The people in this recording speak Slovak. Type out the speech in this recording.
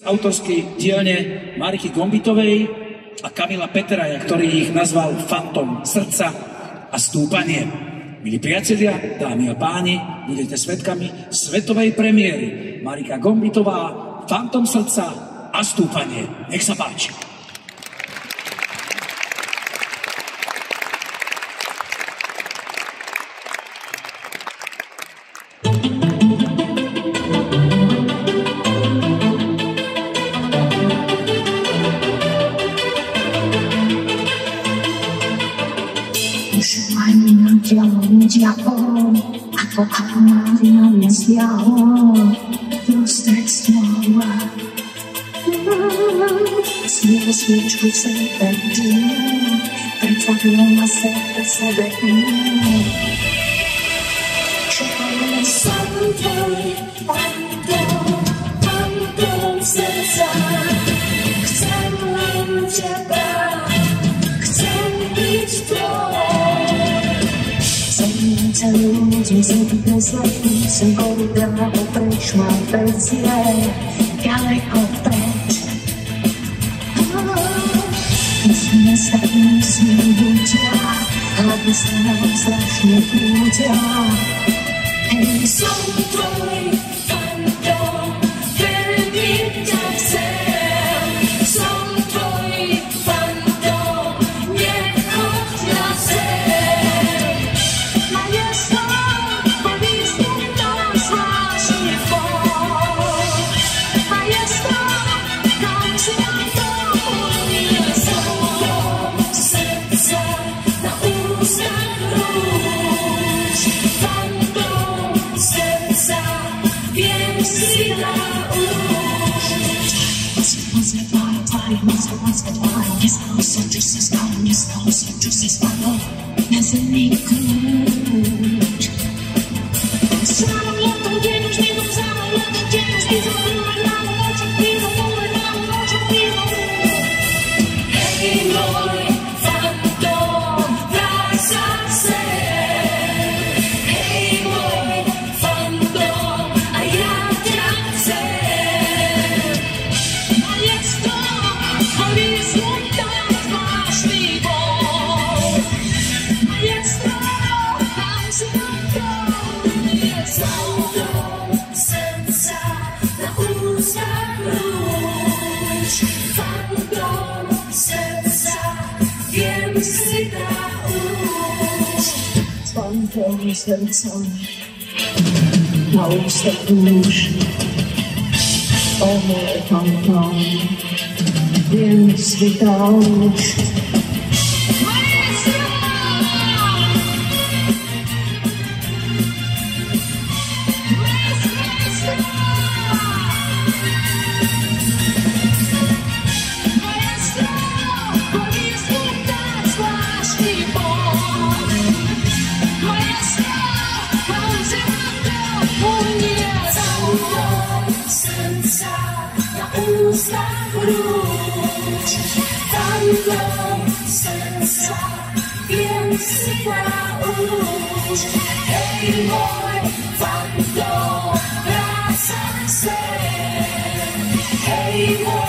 Autorskej dielne Mariky Gombitovej a Kamila Peteraja, ktorý ich nazval Fantom srdca a stúpanie. Milí priatelia, dámy a páni, budete svedkami svetovej premiéry. Marika Gombitová, Fantom srdca a stúpanie. Nech sa páči. Ako akvária nesviaho prostred stôl. Sviel sviečku v sebe dým, predstavila sebe iné. Som tvoj fantom srdca, chcem len teba, chcem byť tvoj. Celý ľudí zvyklý slepý, som koridor opreč, mám pezie, ďaleko preč. Musíme sa ľudia, hlavne sa nám strašne ľudia. Hej, som tvoj fantom, veľmi ťa chcem. Som tvoj fantom, nechoď na zem. Majesto, povízdu tam zvláštne bol. Majesto, tam si na to uniesol. Srdca na ústach rúž. Fantom srdca, viem si na úž. Pozvedvára tvári, pozvedvára. Nestalo sa, čo sa stalo, nestalo sa, čo sa stalo. Na zemi kľúč. Slávom letom, deň už nebom zámom, letom, deň už nebom zámom, lávom očom, pívom, lávom očom, pívom. Hej, môj fantom, vráť sa sem. Hej, môj fantom, a ja ťa chcem. Majesto, povízdu tam zvláštny bol. Majesto, tam si na to uniesol. Srdca na ústach rúž. Fantom srdca, viem si na úž. Fantom srdca na ústach rúž. O môj fantom, viem si na úž. Fantom srdca, viem si na úž. Hej, môj fantom, vráť sa sem. Hej, môj